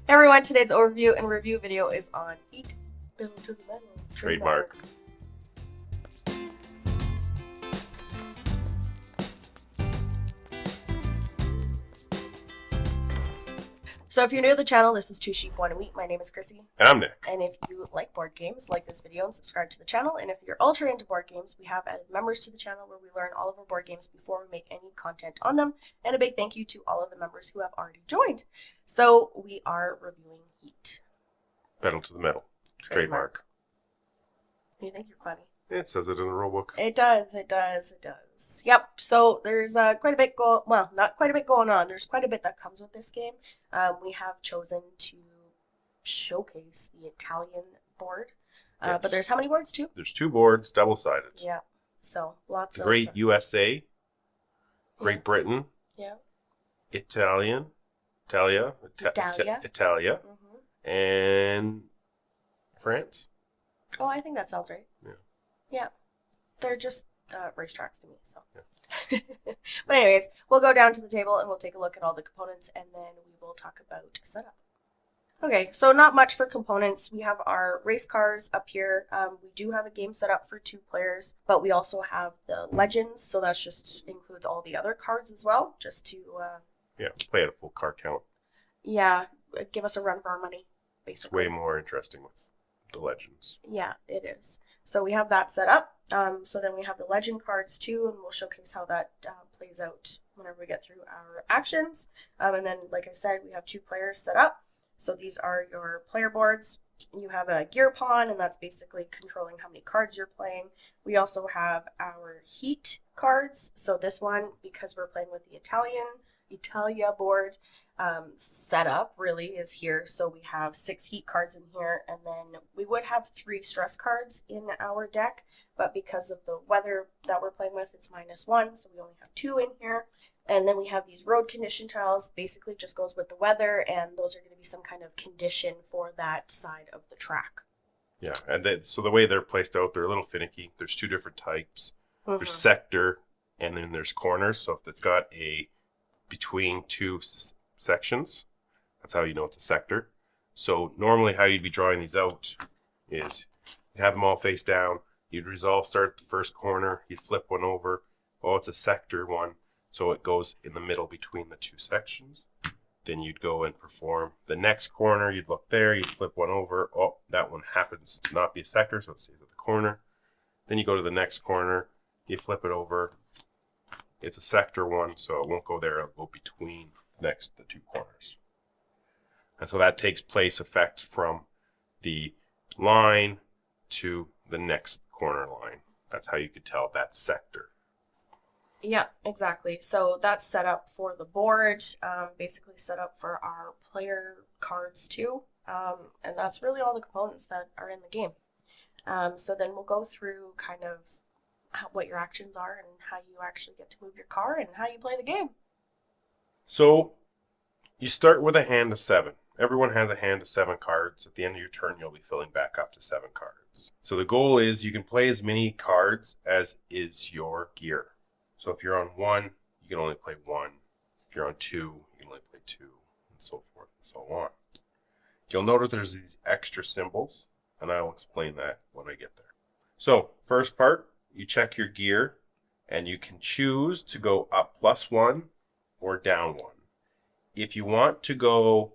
Hey everyone, today's overview and review video is on Eat Bill to the Metal. Trademark. So if you're new to the channel, this is Two Sheep, One Wheat. My name is Krissy. And I'm Nick. And if you like board games, like this video and subscribe to the channel. And if you're ultra into board games, we have added members to the channel where we learn all of our board games before we make any content on them. And a big thank you to all of the members who have already joined. So we are reviewing Heat. Pedal to the metal. Trademark. You think you're funny? It says it in the rulebook. It does. Yep. So there's quite a bit not quite a bit going on. There's quite a bit that comes with this game. We have chosen to showcase the Italian board. Yes. But there's how many boards too? There's 2 boards, double-sided. Yeah. So lots of Great USA, Great Britain, yeah, Italia, Italia. and France. Oh, I think that sounds right. Yeah. Yeah. They're just racetracks to me. So. Yeah. But anyways, we'll go down to the table and we'll take a look at all the components and then we will talk about setup. Okay, so not much for components. We have our race cars up here. We do have a game set up for 2 players, but we also have the legends, so that just includes all the other cards as well, just to play at a full card count. Yeah, give us a run for our money, basically. Way more interesting with the legends. Yeah, it is. So we have that set up. So then we have the legend cards too, and we'll showcase how that plays out whenever we get through our actions. And then, like I said, we have 2 players set up. So these are your player boards. You have a gear pawn, and that's basically controlling how many cards you're playing. We also have our heat cards. So this one, because we're playing with the Italia board, setup really is here. So we have 6 heat cards in here, and then we would have 3 stress cards in our deck, but because of the weather that we're playing with, it's -1, so we only have 2 in here. And then we have these road condition tiles, basically just goes with the weather, and those are going to be some kind of condition for that side of the track. Yeah, and so the way they're placed out, they're a little finicky. There's 2 different types. There's sector, and then there's corners. So if it's got a between 2 sections, that's how you know it's a sector. So normally how you'd be drawing these out is you'd have them all face down. You'd start at the first corner. You'd flip one over. Oh, it's a sector one. So it goes in the middle between the 2 sections. Then you'd go and perform the next corner. You'd look there. You'd flip one over. Oh, that one happens to not be a sector, so it stays at the corner. Then you go to the next corner. You flip it over. It's a sector one, so it won't go there. It'll go between the 2 corners. And so that takes place effect from the line to the next corner line. That's how you could tell that's sector. Yeah, exactly. So that's set up for the board, basically set up for our player cards too. And that's really all the components that are in the game. So then we'll go through kind of what your actions are and how you actually get to move your car and how you play the game. So you start with a hand of 7. Everyone has a hand of 7 cards. At the end of your turn, you'll be filling back up to 7 cards. So the goal is you can play as many cards as is your gear. So if you're on 1, you can only play 1. If you're on 2, you can only play 2, and so forth and so on. You'll notice there's these extra symbols, and I'll explain that when I get there. So first part, you check your gear, and you can choose to go up +1 or down 1. If you want to go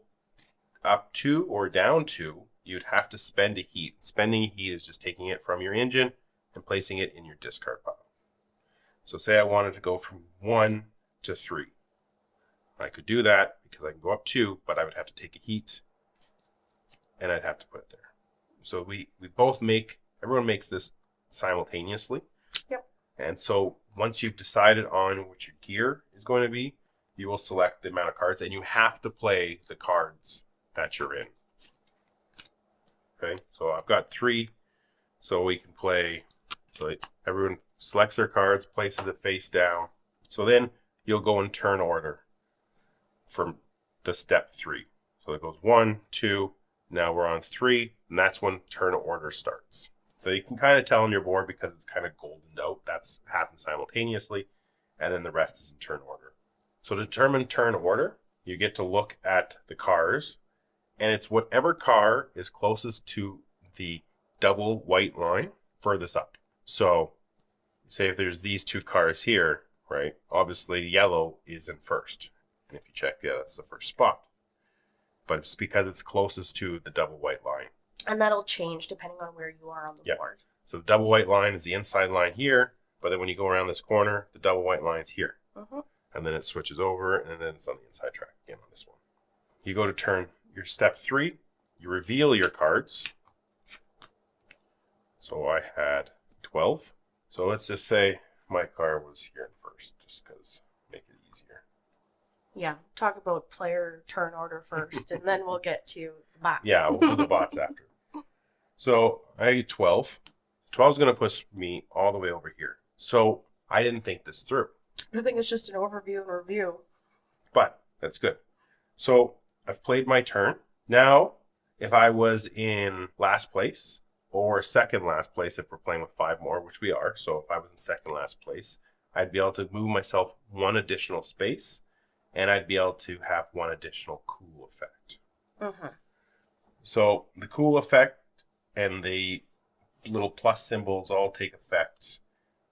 up 2 or down 2, you'd have to spend a heat. Spending a heat is just taking it from your engine and placing it in your discard pile. So say I wanted to go from 1 to 3. I could do that because I can go up 2, but I would have to take a heat and I'd have to put it there. So everyone makes this simultaneously. Yep. And so once you've decided on what your gear is going to be, you will select the amount of cards and you have to play the cards that you're in. Okay, so I've got 3, so we can play, so everyone selects their cards, places it face down. So then you'll go in turn order from the step 3. So it goes 1, 2, now we're on 3, and that's when turn order starts. So you can kind of tell on your board because it's kind of goldened out. That's happened simultaneously, and then the rest is in turn order. So to determine turn order, you get to look at the cars and it's whatever car is closest to the double white line furthest up. So say if there's these two cars here, right? Obviously yellow is in first. And if you check, yeah, that's the first spot. But it's because it's closest to the double white line. And that'll change depending on where you are on the board. So the double white line is the inside line here, but then when you go around this corner, the double white line's here. And then it switches over, and then it's on the inside track again on this one. You go to turn your step 3, you reveal your cards. So I had 12. So let's just say my card was here in first, just because make it easier. Yeah, talk about player turn order first, and then we'll get to the bots. Yeah, we'll do the bots after. So I get 12. 12 is going to push me all the way over here. So I didn't think this through. I think it's just an overview and review. But that's good. So I've played my turn. Now, if I was in last place or second last place, if we're playing with 5 more, which we are, so if I was in second last place, I'd be able to move myself 1 additional space, and I'd be able to have 1 additional cool effect. So the cool effect and the little plus symbols all take effect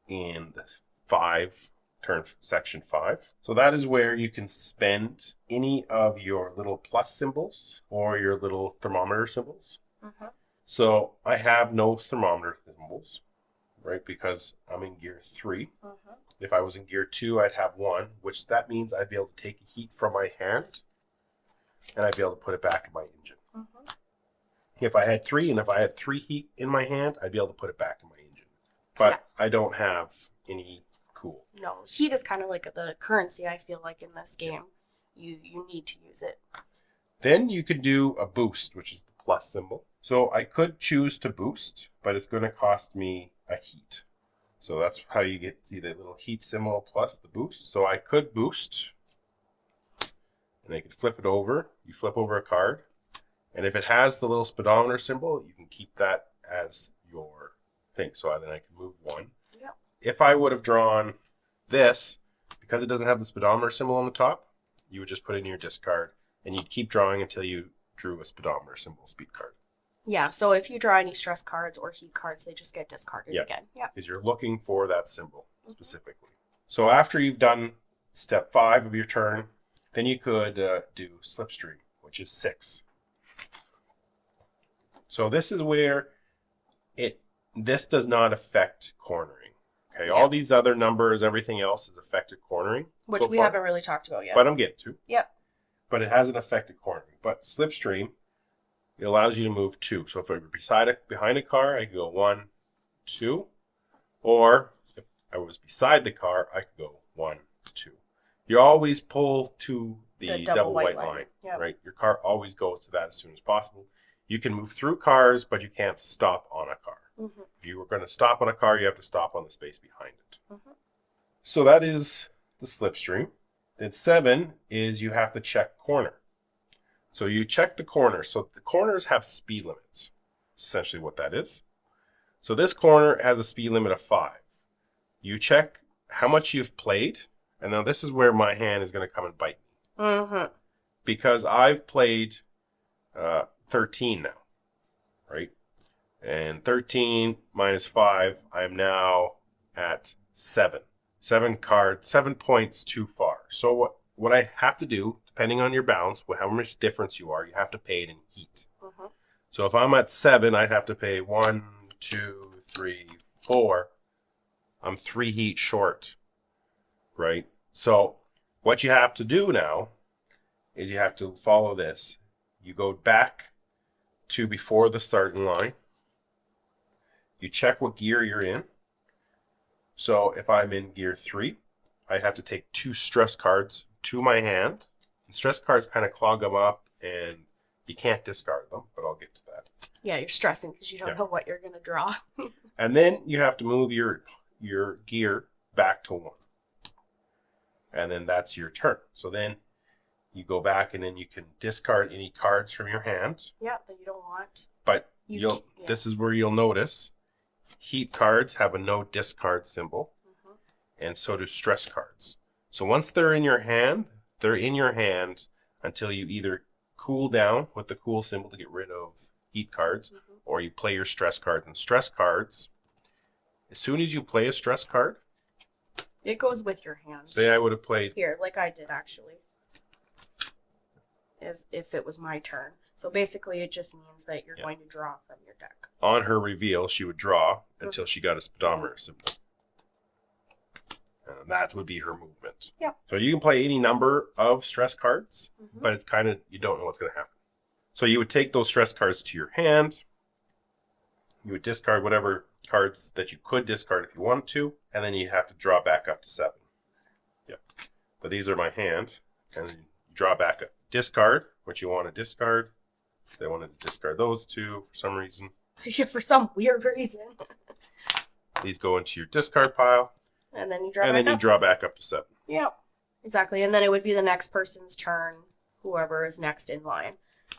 in the 5 turn section 5. So that is where you can spend any of your little plus symbols or your little thermometer symbols. So I have no thermometer symbols, right? Because I'm in gear 3. If I was in gear 2, I'd have 1, which that means I'd be able to take heat from my hand and I'd be able to put it back in my engine. If I had 3, and if I had 3 heat in my hand, I'd be able to put it back in my engine. But I don't have any cool. No, heat is kind of like the currency, I feel like, in this game. You need to use it. Then you could do a boost, which is the plus symbol. So I could choose to boost, but it's going to cost me a heat. So that's how you get see the little heat symbol plus the boost. So I could boost, and I could flip it over. You flip over a card, and if it has the little speedometer symbol, you can keep that as your thing. So then I can move 1. If I would have drawn this, because it doesn't have the speedometer symbol on the top, you would just put it in your discard, and you'd keep drawing until you drew a speedometer symbol speed card. Yeah, so if you draw any stress cards or heat cards, they just get discarded again. Because you're looking for that symbol specifically. So after you've done step 5 of your turn, then you could do slipstream, which is 6. So this is where this does not affect cornering. Okay, all these other numbers, everything else is affected cornering. Which we haven't really talked about yet. But I'm getting to. Yep. But it hasn't affected cornering. But slipstream, it allows you to move 2. So if I were behind a car, I could go 1, 2. Or if I was beside the car, I could go 1, 2. You always pull to the double white line. Right? Your car always goes to that as soon as possible. You can move through cars, but you can't stop on a car. If you were going to stop on a car, you have to stop on the space behind it. So that is the slipstream. Then 7 is you have to check corner. So you check the corner. So the corners have speed limits. Essentially what that is. So this corner has a speed limit of 5. You check how much you've played. And now this is where my hand is going to come and bite me. Because I've played 13 now. Right? And 13 minus 5, I am now at 7. 7 points too far. So what I have to do, depending on your balance, how much difference you are, you have to pay it in heat. So if I'm at 7, I'd have to pay 1, 2, 3, 4. I'm 3 heat short, right? So what you have to do now is you have to follow this. You go back to before the starting line. You check what gear you're in. So if I'm in gear 3, I have to take 2 stress cards to my hand. And stress cards kind of clog them up, and you can't discard them, but I'll get to that. Yeah, you're stressing because you don't know what you're going to draw. And then you have to move your gear back to 1. And then that's your turn. So then you go back, and then you can discard any cards from your hand. Yeah, that you don't want. But this is where you'll notice heat cards have a no discard symbol, and so do stress cards. So once they're in your hand, they're in your hand until you either cool down with the cool symbol to get rid of heat cards, or you play your stress cards. And stress cards, as soon as you play a stress card, it goes with your hand. Say I would have played here, like I did actually, as if it was my turn. So basically, it just means that you're going to draw from your deck. On her reveal, she would draw until she got a speedometer symbol. And that would be her movement. Yeah. So you can play any number of stress cards, but it's kind of, you don't know what's going to happen. So you would take those stress cards to your hand. You would discard whatever cards that you could discard if you wanted to, and then you have to draw back up to 7. Yeah. But these are my hand, and then you draw back up. Discard what you want to discard. They wanted to discard those two for some reason. Yeah, for some weird reason. These go into your discard pile. And then you draw back up to 7. Yeah, exactly. And then it would be the next person's turn, whoever is next in line.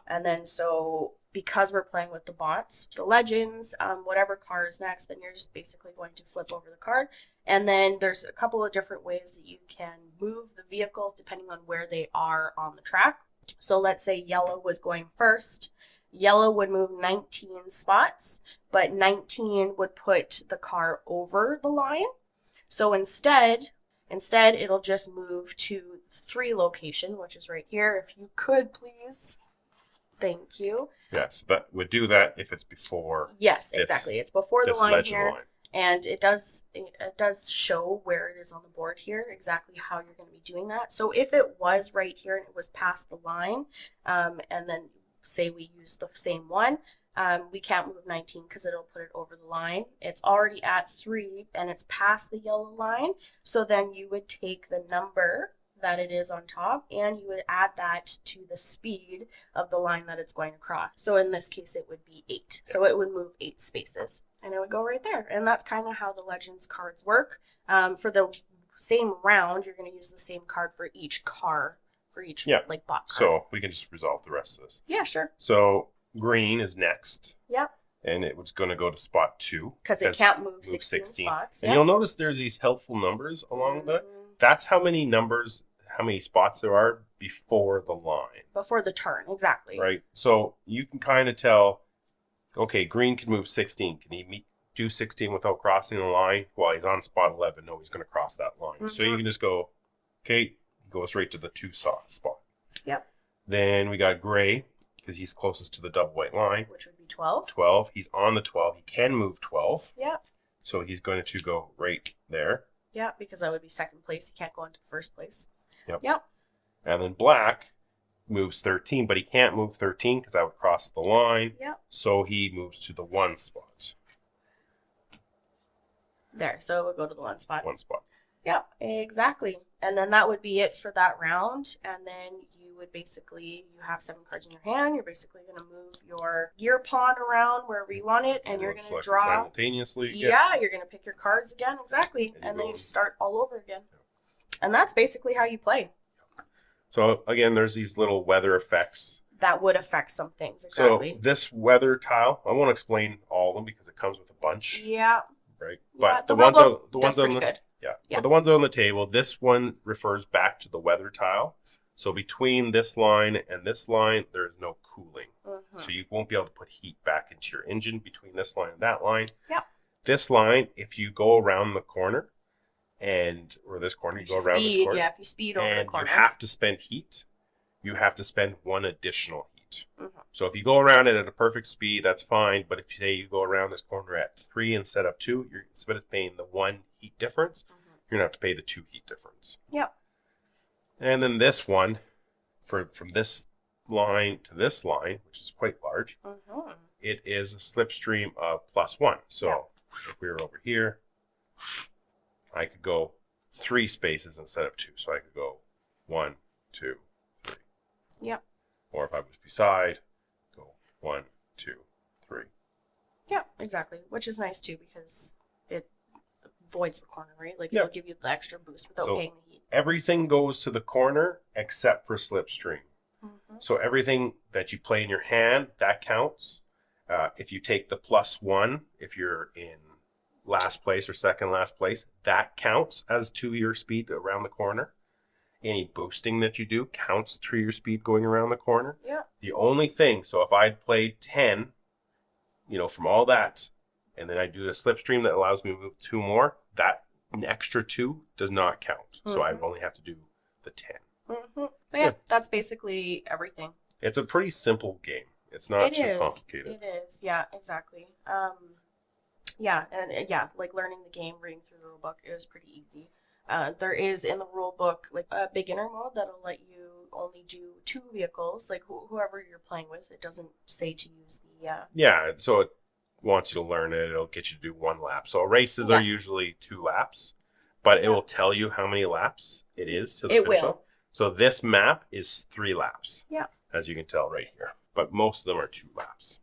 And then so because we're playing with the bots, the legends, whatever card is next, then you're just basically going to flip over the card. And then there's a couple of different ways that you can move the vehicles depending on where they are on the track. So let's say yellow was going first. Yellow would move 19 spots, but 19 would put the car over the line. So instead it'll just move to 3 location, which is right here. If you could please. Thank you. Yes, that would do that if it's before. Yes, exactly. It's before the line here. Line. And it does show where it is on the board here, exactly how you're going to be doing that. So if it was right here and it was past the line, and then say we use the same one, we can't move 19 because it'll put it over the line. It's already at 3 and it's past the yellow line. So then you would take the number that it is on top and you would add that to the speed of the line that it's going across. So in this case, it would be 8. So it would move 8 spaces and it would go right there. And that's kind of how the Legends cards work. For the same round, you're going to use the same card for each car, for each like bot card. So we can just resolve the rest of this. Yeah, sure. So green is next. Yep. And it was going to go to spot 2. Because it can't move 16 spots. And you'll notice there's these helpful numbers along that. That's how many numbers, how many spots there are before the line. Before the turn, exactly. Right. So you can kind of tell, okay, green can move 16. Can he do 16 without crossing the line? Well, he's on spot 11. No, he's going to cross that line. So you can just go, okay, go straight to the 2 spot. Yep. Then we got gray, because he's closest to the double white line. Which would be 12. 12. He's on the 12. He can move 12. Yep. So he's going to go right there. Yeah, because that would be second place. He can't go into first place. Yep. Yep. And then black moves 13, but he can't move 13 because that would cross the line. Yep. So he moves to the 1 spot. There. So it would go to the 1 spot. 1 spot. Yep, exactly. And then that would be it for that round. And then you would basically, you have 7 cards in your hand. You're basically going to move your gear pawn around wherever you want it. And you're going to draw. Simultaneously. Yeah, you're going to pick your cards again. Exactly. And then you start all over again. And that's basically how you play. So again, there's these little weather effects. That would affect some things. Exactly. So this weather tile, I won't explain all of them because it comes with a bunch. Yeah. Right. But the ones on the but the ones on the table, this one refers back to the weather tile. So between this line and this line, there's no cooling. So you won't be able to put heat back into your engine between this line and that line. Yep. This line, if you go around the corner, or this corner, you go around this corner. Yeah, if you speed over the corner. And you have to spend heat. You have to spend 1 additional heat. So if you go around it at a perfect speed, that's fine. But if say you go around this corner at 3 instead of 2, you're instead of paying the 1 heat difference, you're going to have to pay the 2 heat difference. Yep. And then this one, from this line to this line, which is quite large, it is a slipstream of +1. So if we were over here, I could go 3 spaces instead of 2. So I could go 1, 2, 3. Yep. Or if I was beside, go 1, 2, 3. Yeah, exactly. Which is nice too because it voids the corner, right? Like it'll give you the extra boost without paying the heat. Everything goes to the corner except for slipstream. So everything that you play in your hand, that counts. If you take the +1, if you're in last place or second last place, that counts as to your speed around the corner. any boosting that you do counts to your speed going around the corner. Yeah. The only thing, so if I'd played 10, from all that, and then I do the slipstream that allows me to move 2 more, that an extra 2 does not count. So I only have to do the 10. Yeah, that's basically everything. It's a pretty simple game. It's not too complicated. It is. Yeah, exactly. Yeah, and like learning the game, reading through the rule book, it was pretty easy. There is in the rule book like a beginner mode that'll let you only do 2 vehicles, like whoever you're playing with. It doesn't say to use the. Yeah, so it wants you to learn it. It'll get you to do 1 lap. So races are usually 2 laps, but it will tell you how many laps it is to the finish line. So this map is 3 laps. Yeah. As you can tell right here, but most of them are 2 laps.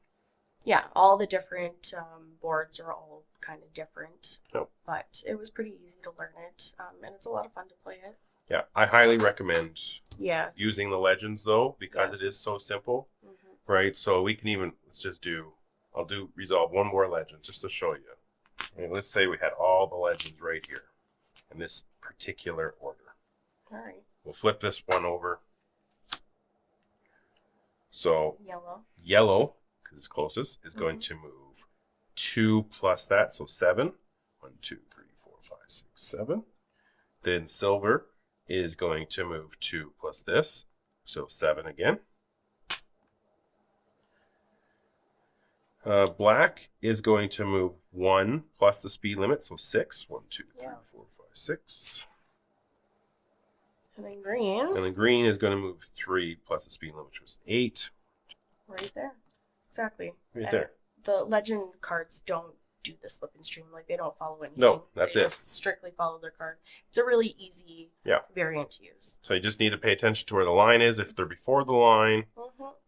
Yeah, all the different boards are all kind of different. Yep. But it was pretty easy to learn it, and it's a lot of fun to play it. Yeah, I highly recommend using the legends though, because it is so simple, right? So we can even, I'll resolve 1 more legend just to show you. And let's say we had all the legends right here in this particular order. All right. We'll flip this one over. So yellow, because it's closest, is going to move 2 plus that, so 7. 1, 2, 3, 4, 5, 6, 7. Then silver is going to move 2 plus this, so 7 again. Black is going to move 1 plus the speed limit, so 6. 1, 2, 3, 4, 5, 6. And then green. And then green is going to move 3 plus the speed limit, which was 8. Right there. Exactly. Right there. The legend cards don't do the slip and stream. Like, they don't follow anything. No, that's it. They just strictly follow their card. It's a really easy variant to use. So you just need to pay attention to where the line is. If they're before the line,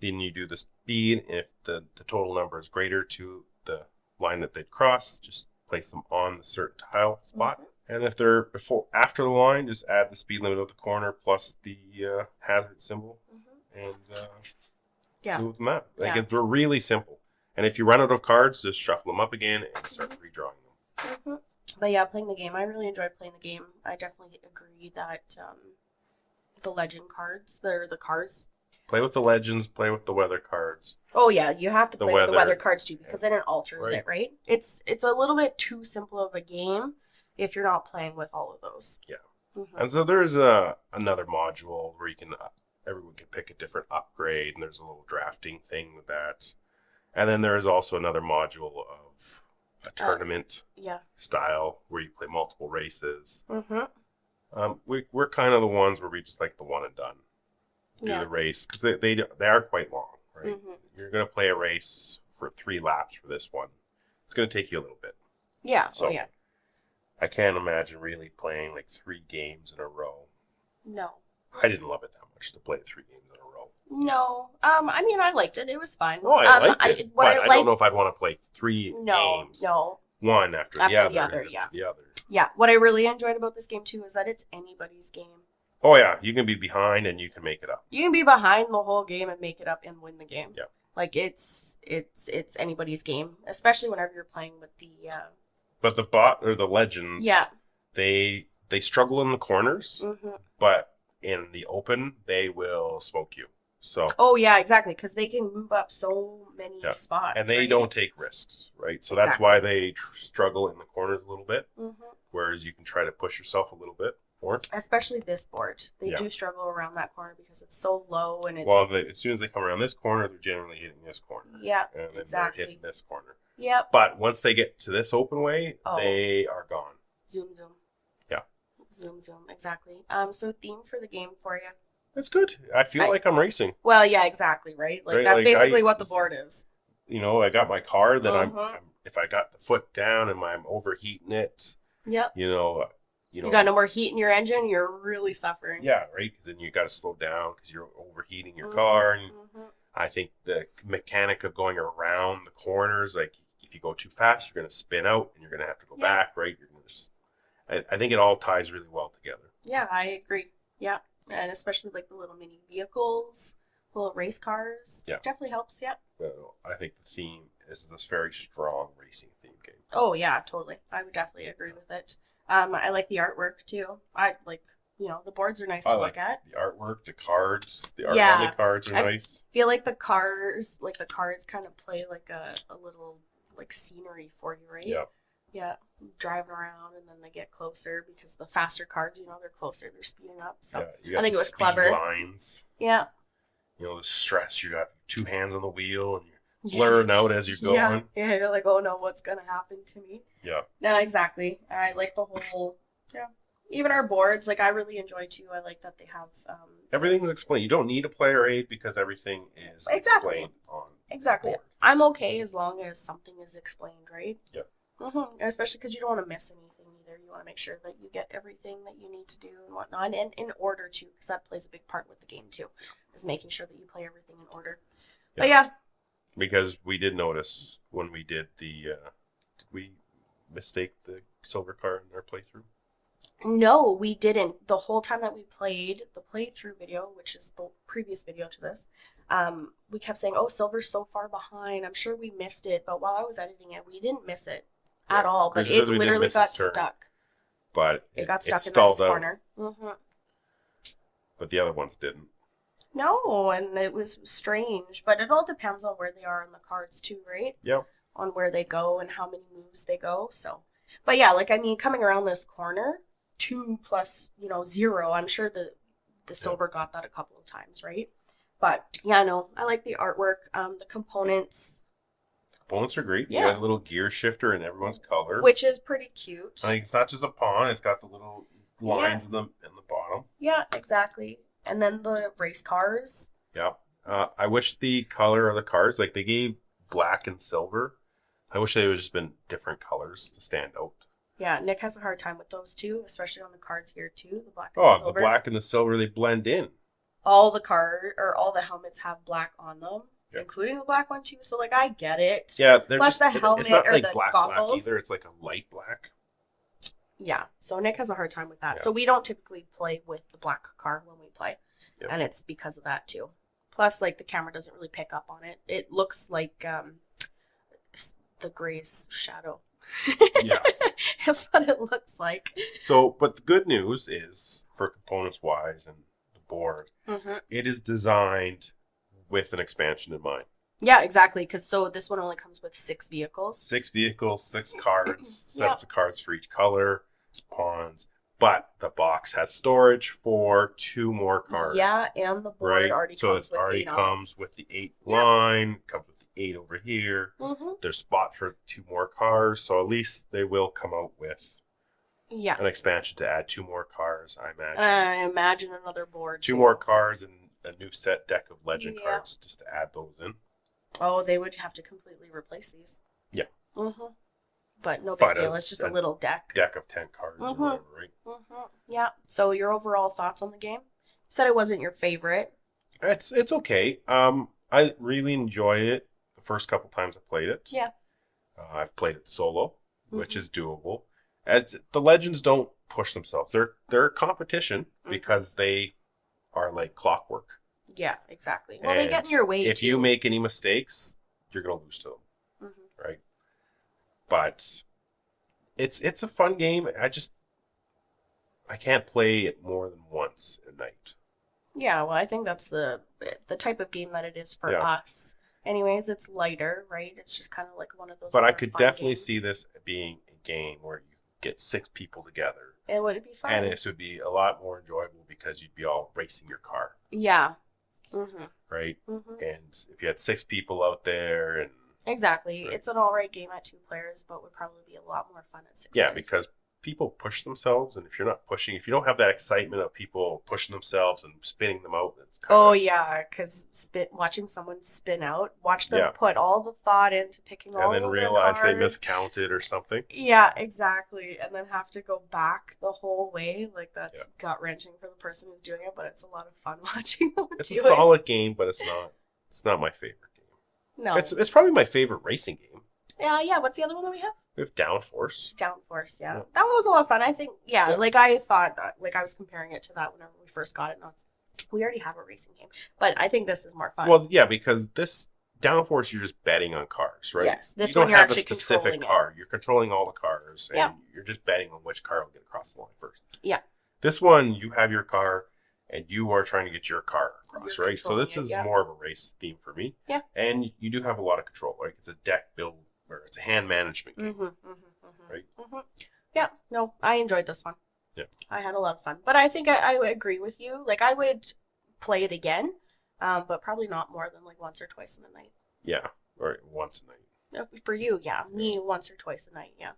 then you do the speed. If the total number is greater to the line that they'd cross, just place them on the certain tile spot. And if they're after the line, just add the speed limit of the corner plus the hazard symbol and move them out. They're really simple. And if you run out of cards, just shuffle them up again and start redrawing them. But yeah, playing the game, I really enjoyed playing the game. I definitely agree that the legend cards, they're the cards. Play with the legends, play with the weather cards. Oh yeah, you have to play with the weather cards too, because then it alters it, right? It's a little bit too simple of a game if you're not playing with all of those. Yeah. And so there's another module where everyone can pick a different upgrade, and there's a little drafting thing with that. And then there is also another module of a tournament style where you play multiple races. We're kind of the ones where we just like the one and done. Do the race, because they are quite long, right? You're going to play a race for 3 laps for this one. It's going to take you a little bit. Yeah. So I can't imagine really playing like 3 games in a row. No. I didn't love it that much to play 3 games in a row. No. I mean, I liked it. It was fine. Oh, I liked it. But I don't know if I'd want to play 3 games. No. One after the other. Yeah. What I really enjoyed about this game too is that it's anybody's game. Oh yeah, you can be behind and you can make it up. You can be behind the whole game and make it up and win the game. Yeah. Like it's anybody's game, especially whenever you're playing with the. But the bot or the legends. Yeah. They struggle in the corners, but in the open they will smoke you. So. Oh yeah, exactly, because they can move up so many spots. And they don't take risks, right? So that's why they struggle in the corners a little bit. Whereas you can try to push yourself a little bit more. Especially this board, they do struggle around that corner because it's so low and it's. Well, as soon as they come around this corner, they're generally hitting this corner. Yeah, and then they're hitting this corner. Yep. But once they get to this open way, they are gone. Zoom. Yeah. Zoom. Exactly. So theme for the game for you. That's good. I feel like I'm racing. Well, yeah, exactly, right? Like that's basically what the board is. I got my car, then I'm if I got the foot down and I'm overheating it. Yep. You got no more heat in your engine, you're really suffering. Yeah, right? Because then you got to slow down because you're overheating your car. And I think the mechanic of going around the corners, like if you go too fast, you're going to spin out and you're going to have to go back, right? I think it all ties really well together. Yeah, I agree. Yeah, and especially like the little mini vehicles, little race cars. Yeah. Definitely helps, Well, I think the theme is this very strong racing theme game. Oh, yeah, totally. I would definitely agree with it. I like the artwork, too. I the boards are nice to look at. The artwork, the cards, the art on the cards are nice. I feel like the cards kind of play like a little like scenery for you, right? Yeah. Yeah, driving around and then they get closer because the faster cards, they're closer, they're speeding up. So I think it was clever. Lines. Yeah. The stress, you got 2 hands on the wheel and you're blurring out as you're going. Yeah, you're like, oh no, what's gonna happen to me? Yeah. No, exactly. I like the whole, even our boards, like I really enjoy too. I like that they have everything's explained. You don't need a player aid because everything is explained on exactly. board. I'm okay as long as something is explained, right? Yeah. Especially because you don't want to miss anything either. You want to make sure that you get everything that you need to do and whatnot, and in order to, because that plays a big part with the game too, is making sure that you play everything in order. Yeah. But yeah. Because we did notice when we did did we mistake the silver card in our playthrough? No, we didn't. The whole time that we played the playthrough video, which is the previous video to this, we kept saying, oh, silver's so far behind. I'm sure we missed it. But while I was editing it, we didn't miss it at all. But it literally got stuck. But it got stuck in that corner. But the other ones didn't. No, and it was strange. But it all depends on where they are on the cards too, right? Yep. On where they go and how many moves they go. So, but yeah, like, I mean, coming around this corner, 2 plus, 0, I'm sure the silver got that a couple of times, right? But yeah, no, I like the artwork. The components. Components are great. Yeah. You got a little gear shifter in everyone's color, which is pretty cute. Like, it's not just a pawn; it's got the little lines in the bottom. Yeah, exactly. And then the race cars. Yeah. I wish the color of the cards, like they gave black and silver. I wish they would have just been different colors to stand out. Yeah, Nick has a hard time with those too, especially on the cards here too. The black and the silver. The black and the silver, they blend in. All the helmets have black on them, including the black one too. So like, I get it. Yeah, plus the helmet it's not or like the black goggles. either. It's like a light black. Yeah, so Nick has a hard time with that. Yeah. So we don't typically play with the black car when we play, and it's because of that too. Plus, like, the camera doesn't really pick up on it. It looks like the gray's shadow. Yeah. That's what it looks like. So, but the good news is, for components wise and the board, it is designed with an expansion in mind. Yeah, exactly. Because this one only comes with 6 vehicles. 6 vehicles, 6 cards, sets of cards for each color, pawns. But the box has storage for 2 more cards. Yeah, and the board already comes with the 8 line, comes with the 8 over here. There's spot for 2 more cards, so at least they will come out with an expansion to add 2 more cards, I imagine. I imagine another board. 2 more cards and a new set deck of legend cards just to add those in. Oh, they would have to completely replace these. Yeah. But no big deal. It's just a little deck. Deck of 10 cards or whatever, right? Yeah. So your overall thoughts on the game? You said it wasn't your favorite. It's okay. I really enjoyed it the first couple times I played it. Yeah. I've played it solo, which is doable. As the legends don't push themselves. They're a competition because they are like clockwork. Yeah, exactly. Well, they get in your way if you make any mistakes, you're gonna lose to them, right? But it's a fun game. I can't play it more than once a night. Yeah, well, I think that's the type of game that it is for us. Anyways, it's lighter, right? It's just kind of like one of those. But I could definitely see this being a game where you get 6 people together. It would be fun. And this would be a lot more enjoyable because you'd be all racing your car. Yeah. Right? And if you had 6 people out there and... Exactly. Right. It's an alright game at 2 players, but would probably be a lot more fun at 6 players. Yeah, because people push themselves, and if you don't have that excitement of people pushing themselves and spinning them out, it's kind of... because watching someone spin out, watch them put all the thought into picking all of their cards. And then realize they miscounted or something. Yeah, exactly. And then have to go back the whole way. Like, that's gut-wrenching for the person who's doing it, but it's a lot of fun watching them do it. It's a solid game, but it's not my favorite game. No. It's probably my favorite racing game. Yeah. What's the other one that we have? We have Downforce. Downforce, yeah. That one was a lot of fun. I think, like I thought, like I was comparing it to that whenever we first got it. We already have a racing game, but I think this is more fun. Well, yeah, because this Downforce, you're just betting on cars, right? Yes, this one you're have actually a specific car. You're controlling all the cars, and you're just betting on which car will get across the line first. Yeah. This one, you have your car, and you are trying to get your car across, You're right? So this controlling is it, yeah. more of a race theme for me. Yeah. And you do have a lot of control, right? It's a deck build, or it's a hand management game, right? Yeah, no, I enjoyed this one. Yeah. I had a lot of fun. But I think I agree with you. Like, I would play it again, but probably not more than like once or twice in the night. Yeah, or once a night. For you, yeah. Me, once or twice a night, yeah.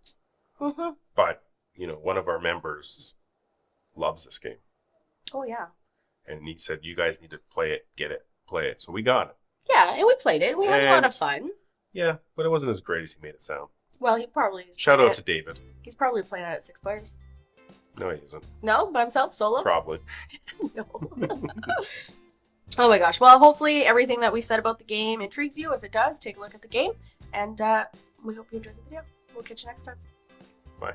But, you know, one of our members loves this game. Oh, yeah. And he said, you guys need to play it, get it, play it. So we got it. Yeah, and we played it. We had a lot of fun. Yeah, but it wasn't as great as he made it sound. Well, he probably is. Shout out to David. He's probably playing it at 6 players. No, he isn't. No? By himself? Solo? Probably. No. Oh my gosh. Well, hopefully everything that we said about the game intrigues you. If it does, take a look at the game. And we hope you enjoyed the video. We'll catch you next time. Bye.